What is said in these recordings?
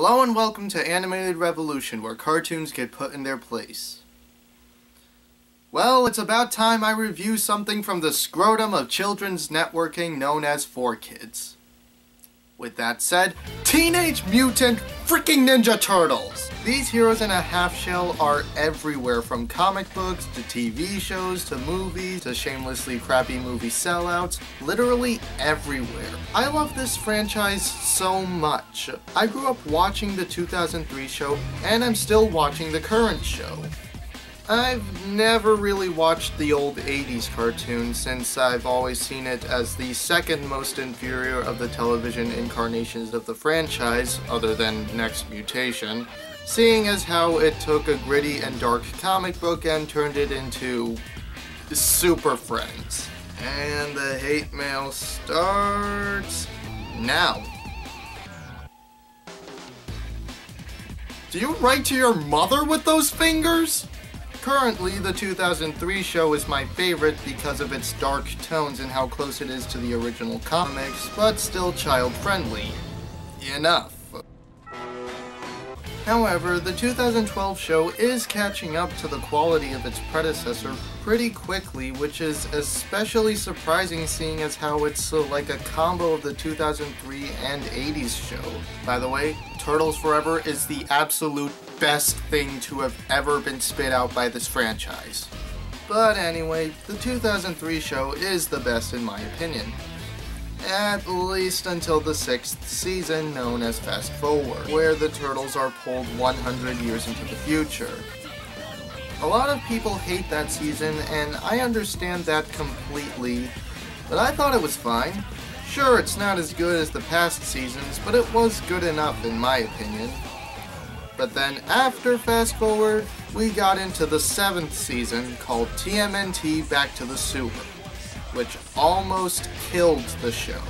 Hello and welcome to Animated Revolution, where cartoons get put in their place. Well, it's about time I review something from the scrotum of children's networking known as 4Kids. With that said, Teenage Mutant Freaking Ninja Turtles! These heroes in a half-shell are everywhere, from comic books, to TV shows, to movies, to shamelessly crappy movie sellouts, literally everywhere. I love this franchise so much. I grew up watching the 2003 show, and I'm still watching the current show. I've never really watched the old 80s cartoon, since I've always seen it as the second most inferior of the television incarnations of the franchise, other than Next Mutation, seeing as how it took a gritty and dark comic book and turned it into Super Friends. And the hate mail starts now. Do you write to your mother with those fingers? Currently, the 2003 show is my favorite because of its dark tones and how close it is to the original comics, but still child-friendly. Enough. However, the 2012 show is catching up to the quality of its predecessor pretty quickly, which is especially surprising seeing as how it's like a combo of the 2003 and 80s show. By the way, Turtles Forever is the absolute best thing to have ever been spit out by this franchise. But anyway, the 2003 show is the best in my opinion. At least until the 6th season, known as Fast Forward, where the Turtles are pulled 100 years into the future. A lot of people hate that season, and I understand that completely, but I thought it was fine. Sure, it's not as good as the past seasons, but it was good enough in my opinion. But then after Fast Forward, we got into the 7th season called TMNT Back to the Sewer, which almost killed the show,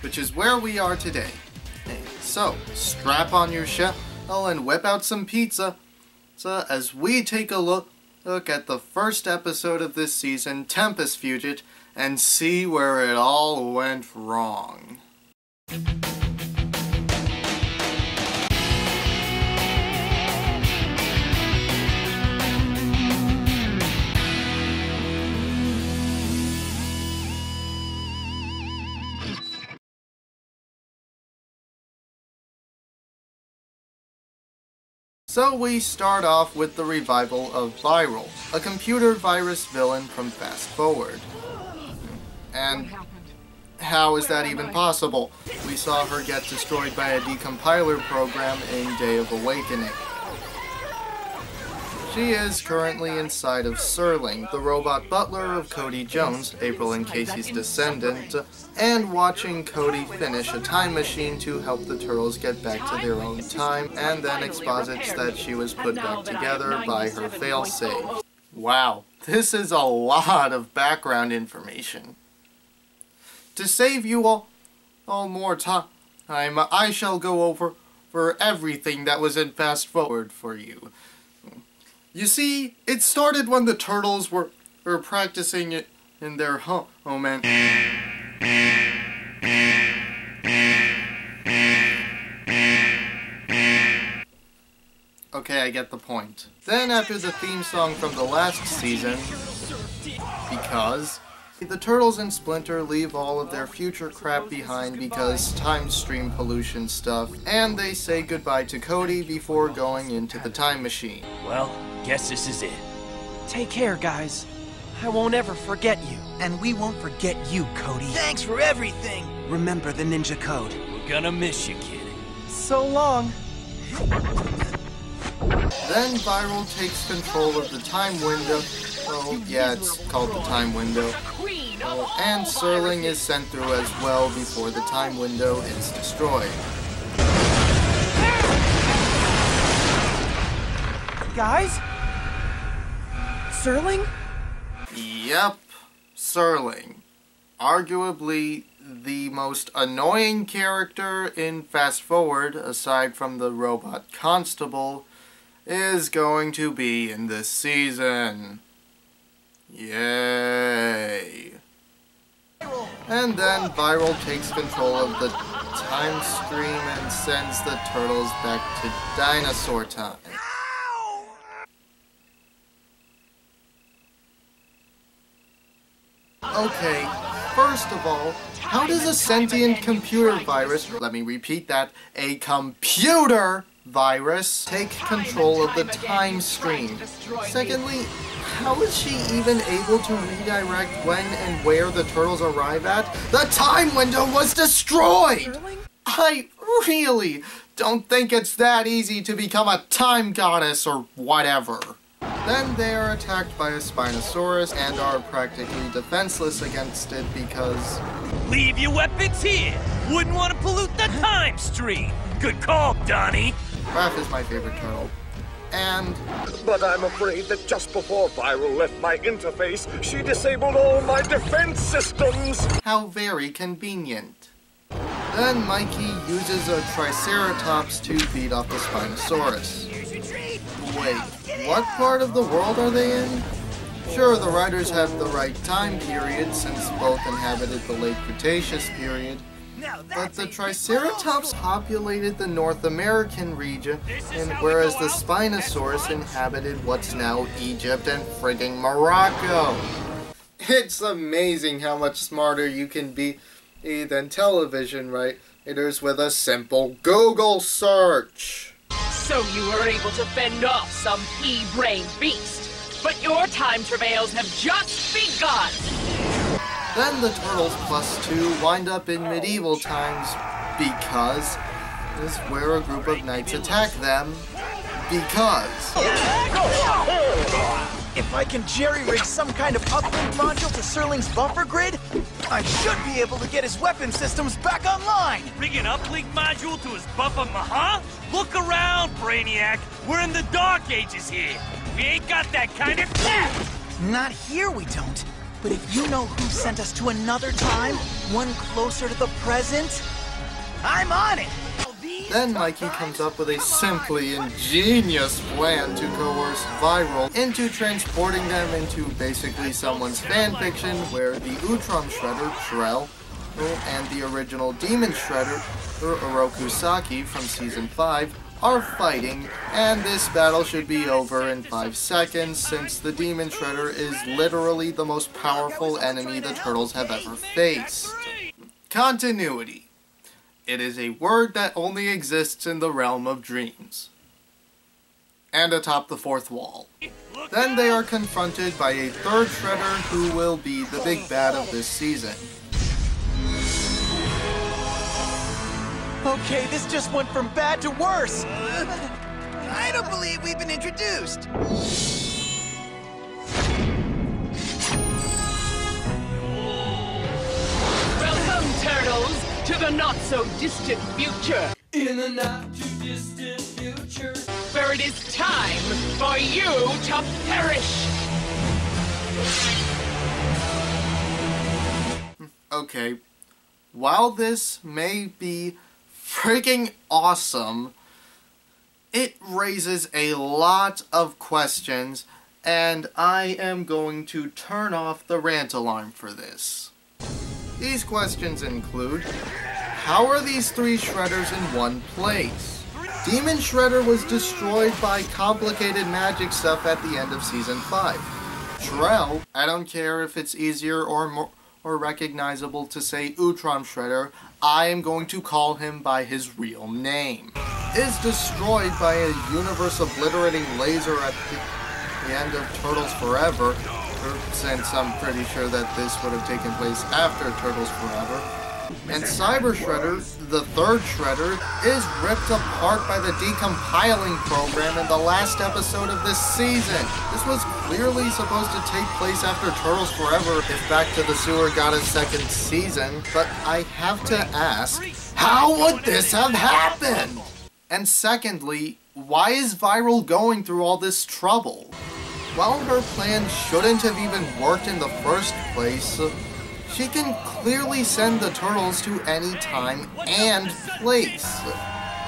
which is where we are today. So, strap on your shell and whip out some pizza as we take a look at the first episode of this season, Tempus, Fugit, and see where it all went wrong. So we start off with the revival of Viral, a computer virus villain from Fast Forward. And how is that even possible? We saw her get destroyed by a decompiler program in Day of Awakening. She is currently inside of Serling, the robot butler of Cody Jones, April and Casey's descendant, and watching Cody finish a time machine to help the Turtles get back to their own time, and then exposits that she was put back together by her failsafe. Wow, this is a lot of background information. To save you all more time, I shall go over everything that was in Fast Forward for you. You see, it started when the Turtles were practicing it in their home and... Okay, I get the point. Then after the theme song from the last season, because the Turtles and Splinter leave all of their future crap behind because time stream pollution stuff, and they say goodbye to Cody before going into the time machine. Well, guess this is it. Take care, guys. I won't ever forget you. And we won't forget you, Cody. Thanks for everything! Remember the ninja code. We're gonna miss you, kid. So long. Then Viral takes control of the time window. Oh, yeah, it's called the time window. And Serling is sent through as well before the time window is destroyed. Guys? Serling? Yep, Serling. Arguably the most annoying character in Fast Forward, aside from the robot constable, is going to be in this season. Yay. And then Viral takes control of the time stream and sends the turtles back to dinosaur time. Okay, first of all, how does a sentient computer virus, let me repeat that, a computer virus, take control of the time stream? Secondly, how is she even able to redirect when and where the turtles arrive at? The time window was destroyed! I really don't think it's that easy to become a time goddess or whatever. Then they are attacked by a Spinosaurus and are practically defenseless against it because... Leave your weapons here! Wouldn't want to pollute the time stream! Good call, Donnie! Raph is my favorite turtle. And... But I'm afraid that just before Viral left my interface, she disabled all my defense systems! How very convenient. Then Mikey uses a Triceratops to beat off the Spinosaurus. Wait, what part of the world are they in? Sure, the writers have the right time period since both inhabited the late Cretaceous period, but the Triceratops populated the North American region, and whereas the Spinosaurus inhabited what's now Egypt and frigging Morocco. It's amazing how much smarter you can be than television writers with a simple Google search. So you were able to fend off some pea-brained beast, but your time travails have just begun! Then the Turtles plus 2 wind up in medieval times because this is where a group of knights attack them because... If I can jerry-rig some kind of uplink module to Serling's buffer grid, I should be able to get his weapon systems back online! Rig an uplink module to his buffer, huh? Look around, Brainiac! We're in the Dark Ages here! We ain't got that kind of tech! Not here we don't. But if you know who sent us to another time, one closer to the present, I'm on it! Then Mikey comes up with a simply ingenious plan to coerce Viral into transporting them into basically someone's fanfiction where the Utrom Shredder, Shrel, and the original Demon Shredder, Orokusaki from Season 5, are fighting, and this battle should be over in 5 seconds since the Demon Shredder is literally the most powerful enemy the Turtles have ever faced. Continuity. It is a word that only exists in the realm of dreams. And atop the fourth wall. Then they are confronted by a third Shredder who will be the big bad of this season. Okay, this just went from bad to worse! I don't believe we've been introduced! Welcome, turtles, to the not-so-distant future! In the not-too-distant future, Where it is time for you to perish! Okay, while this may be freaking awesome, it raises a lot of questions, and I am going to turn off the rant alarm for this. These questions include, how are these 3 Shredders in one place? Demon Shredder was destroyed by complicated magic stuff at the end of Season 5. Shrel, I don't care if it's easier or more recognizable to say Utrom Shredder, I am going to call him by his real name, is destroyed by a universe-obliterating laser at the end of Turtles Forever, since I'm pretty sure that this would have taken place after Turtles Forever. And Cyber Shredder, the third Shredder, is ripped apart by the decompiling program in the last episode of this season. This was clearly supposed to take place after Turtles Forever if Back to the Sewer got a second season, but I have to ask, how would this have happened? And secondly, why is Viral going through all this trouble? While her plan shouldn't have even worked in the first place, she can clearly send the Turtles to any time and place.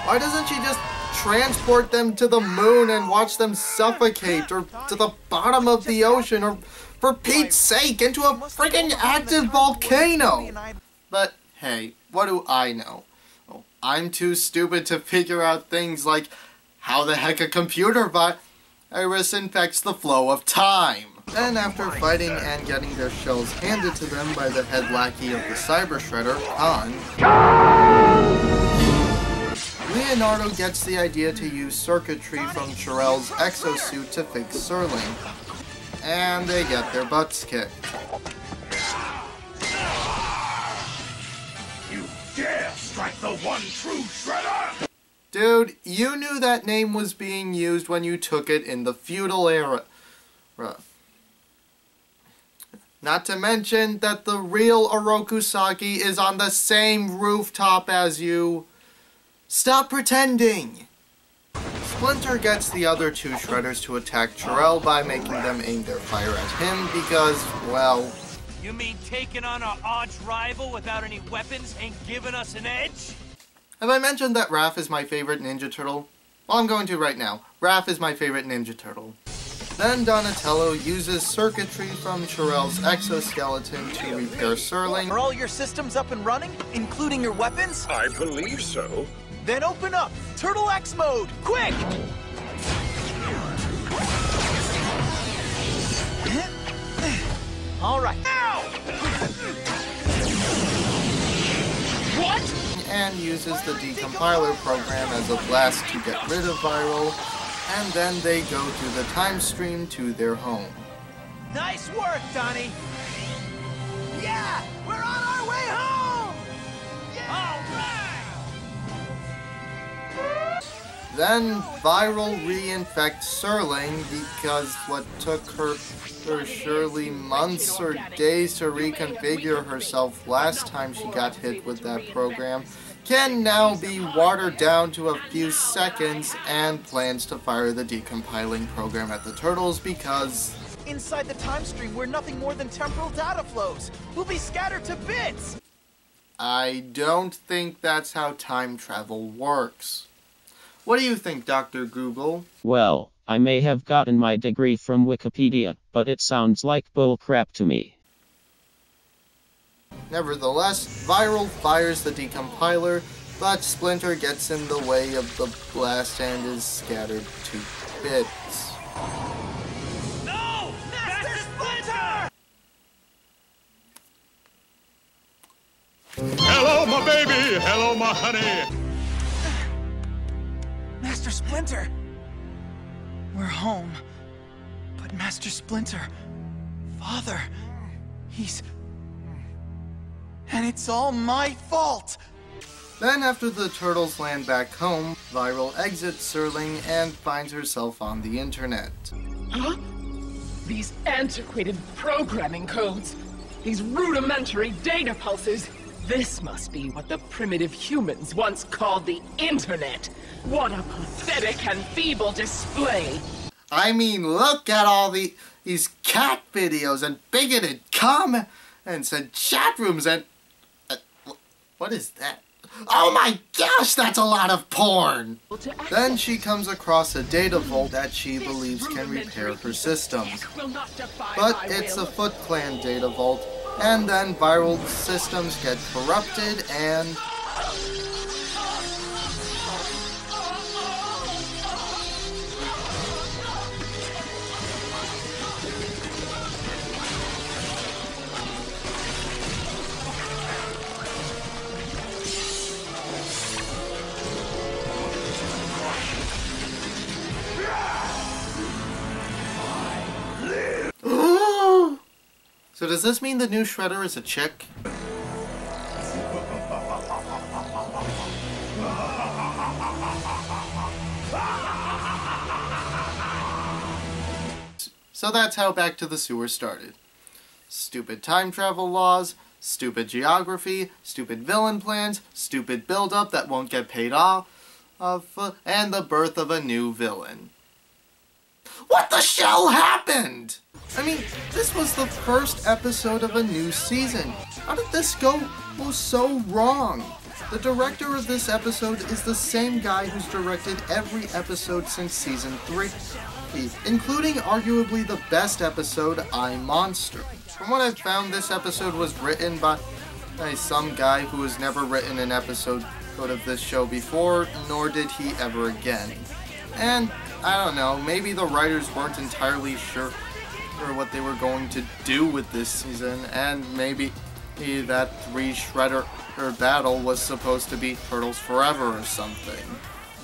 Why doesn't she just transport them to the moon and watch them suffocate, or to the bottom of the ocean, or For Pete's sake, into a friggin' active volcano! But hey, what do I know? Oh, I'm too stupid to figure out things like how the heck a computer virus infects the flow of time. Then after fighting and getting their shells handed to them by the head lackey of the Cyber Shredder, Leonardo gets the idea to use circuitry from Shirel's exosuit to fix Serling. And they get their butts kicked. You dare strike the one true Shredder! Dude, you knew that name was being used when you took it in the feudal era. Not to mention that the real Orokusaki is on the same rooftop as you. Stop pretending! Splinter gets the other two Shredders to attack Shirel by making them aim their fire at him because, well... You mean taking on our arch rival without any weapons ain't giving us an edge? Have I mentioned that Raph is my favorite Ninja Turtle? Well, I'm going to right now. Raph is my favorite Ninja Turtle. Then Donatello uses circuitry from Shirel's exoskeleton to repair Serling. Are all your systems up and running, including your weapons? I believe so. Then open up! Turtle X mode! Quick! All right. What? And uses the decompiler program as a blast to get rid of Viral, and then they go through the time stream to their home. Nice work, Donnie! Yeah! We're on our way home! All right! Then Viral reinfects Serling because what took her surely months or days to reconfigure herself last time she got hit with that program can now be watered down to a few seconds, and plans to fire the decompiling program at the Turtles because... Inside the time stream, we're nothing more than temporal data flows. We'll be scattered to bits! I don't think that's how time travel works. What do you think, Dr. Google? Well, I may have gotten my degree from Wikipedia, but it sounds like bullcrap to me. Nevertheless, Viral fires the decompiler, but Splinter gets in the way of the blast and is scattered to bits. No! Master Splinter! Hello, my baby! Hello, my honey! Master Splinter! We're home. But Master Splinter... Father... He's... And it's all my fault! Then after the Turtles land back home, Viral exits Serling and finds herself on the internet. Huh? These antiquated programming codes. These rudimentary data pulses. This must be what the primitive humans once called the internet. What a pathetic and feeble display. I mean, look at all these cat videos and bigoted comments and chat rooms and... what is that? Oh my gosh, that's a lot of porn! Then she comes across a data vault that she believes can repair her systems. But it's a Foot Clan data vault, and then Viral systems get corrupted and... So does this mean the new Shredder is a chick? So that's how Back to the Sewer started. Stupid time travel laws, stupid geography, stupid villain plans, stupid build-up that won't get paid off, and the birth of a new villain. What the shell happened? I mean, this was the first episode of a new season. How did this go so wrong? The director of this episode is the same guy who's directed every episode since Season 3, including arguably the best episode, I, Monster. From what I've found, this episode was written by some guy who has never written an episode of this show before, nor did he ever again. And, I don't know, maybe the writers weren't entirely sure what they were going to do with this season, and maybe that 3 Shredder battle was supposed to be Turtles Forever or something.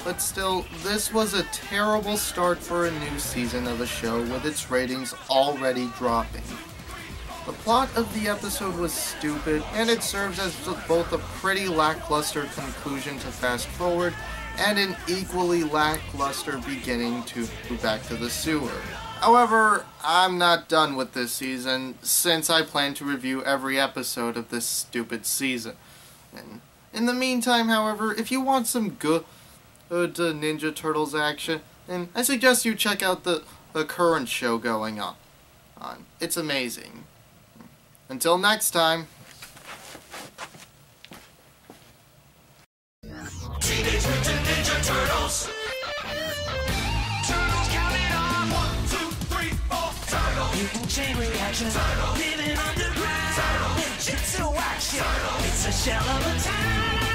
But still, this was a terrible start for a new season of a show with its ratings already dropping. The plot of the episode was stupid, and it serves as both a pretty lackluster conclusion to Fast Forward and an equally lackluster beginning to Back to the Sewer. However, I'm not done with this season, since I plan to review every episode of this stupid season. And in the meantime, however, if you want some good Ninja Turtles action, then I suggest you check out the current show going on. It's amazing. Until next time. Teenage Mutant Ninja Turtles. Turtles count it on. 1, 2, 3, 4. Turtles. You can chain reaction. Turtles. Living underground. Turtles. Ninjutsu action. Turtles. It's a shell of a town.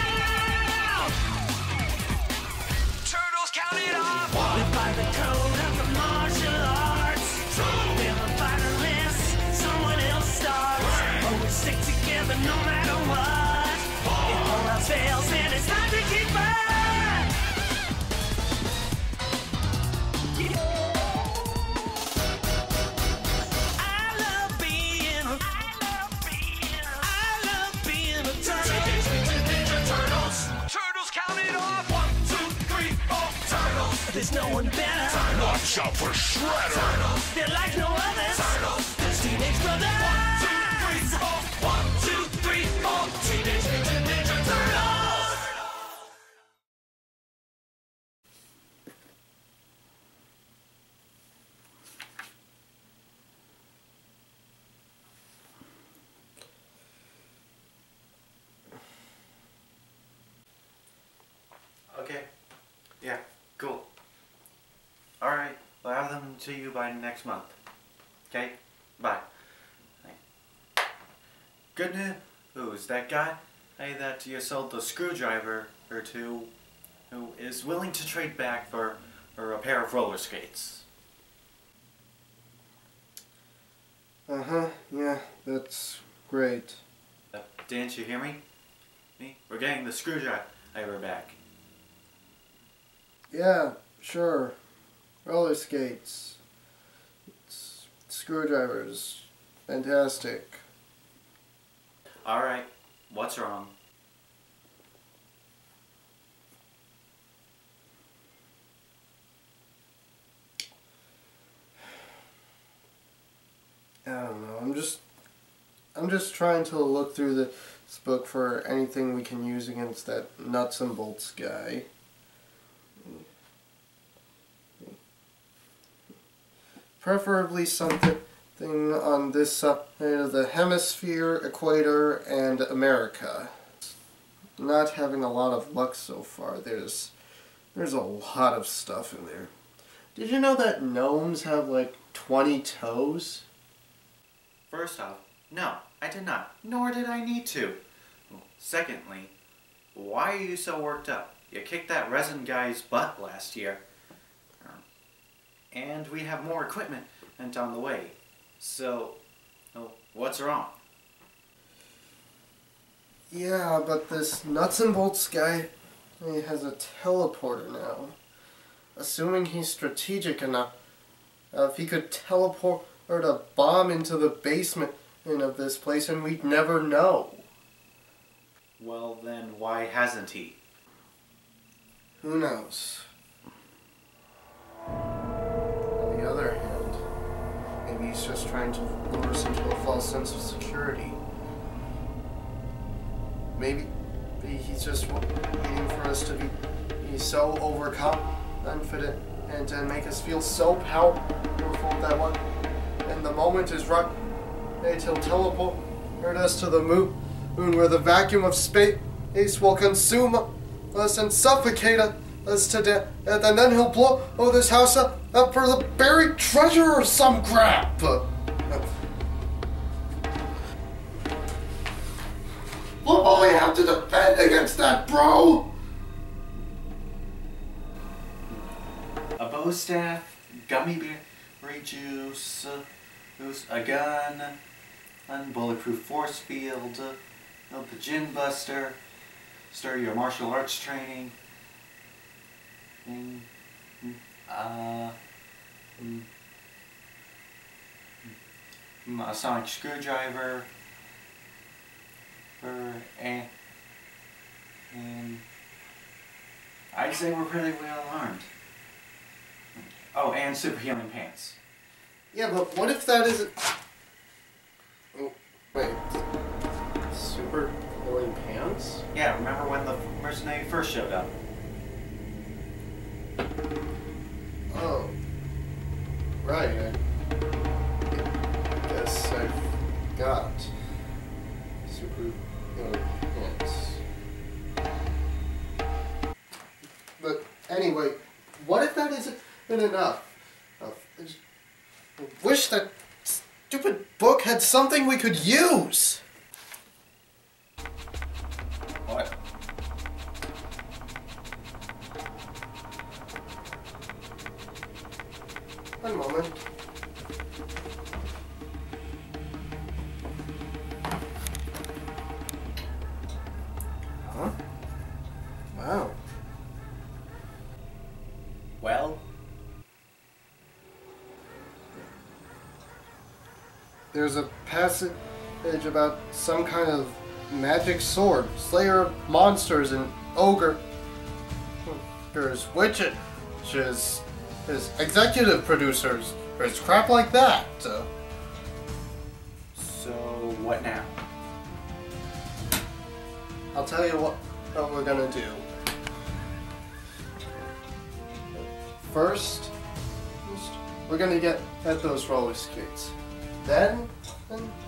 Turtles count it on. 1. Live by the code of the martial arts. 2. Never fight unless someone else starts. 3. Always stick together no matter what. 4. If all else fails, then it's time to keep on. There's no one better. Turtles. Watch out for Shredder. Turtles. They're like no others. Turtles. There's Teenage Brothers. 1, 2, 3, 4. 1, 2, 3, 4. Teenage Mutant Ninja Turtles. Okay. Yeah. Cool. Alright, I'll have them to you by next month. Okay? Bye. Good news. Who's that guy? Hey, that you sold the screwdriver or two, who is willing to trade back for a pair of roller skates. Yeah, that's great. Didn't you hear me? We're getting the screwdriver back. Yeah, sure. Roller skates. Screwdrivers. Fantastic. Alright, what's wrong? I don't know. I'm just trying to look through this book for anything we can use against that nuts and bolts guy. Preferably something on this side of the hemisphere, equator, and America. Not having a lot of luck so far. There's a lot of stuff in there. Did you know that gnomes have like 20 toes? First off, no, I did not, nor did I need to. Secondly, why are you so worked up? You kicked that resin guy's butt last year. And we have more equipment on the way. So, what's wrong? Yeah, but this nuts and bolts guy, he has a teleporter now. Assuming he's strategic enough, if he could teleport a bomb into the basement of this place and we'd never know. Well then, why hasn't he? Who knows? On the other hand, maybe he's just trying to lure us into a false sense of security. Maybe he's just waiting for us to be so overconfident and to make us feel so powerful that when the moment is right, he'll teleport us to the moon where the vacuum of space Ace will consume us and suffocate us to death, and then he'll blow this house up for the buried treasure or some crap. We'll only have to defend against that, bro! A bow staff, gummy berry juice, a gun, bulletproof force field, the gin buster, start your martial arts training, a sonic screwdriver, and I'd say we're pretty well armed. Oh, and super healing pants. Yeah, but what if that isn't... Oh, wait. Super healing pants? Yeah, remember when the mercenary first showed up? Oh. Right, I guess I got super healing pants. But anyway, what if that isn't enough? I just wish that stupid book had something we could use! What? One moment. Huh? Wow. Well? There's a passage about some kind of magic sword, slayer of monsters and ogres, witches, executive producers, or crap like that. So what now? I'll tell you what we're gonna do. First, we're gonna get at those roller skates. Then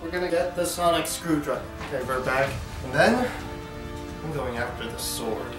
we're gonna get the sonic screwdriver back. And then I'm going after the sword.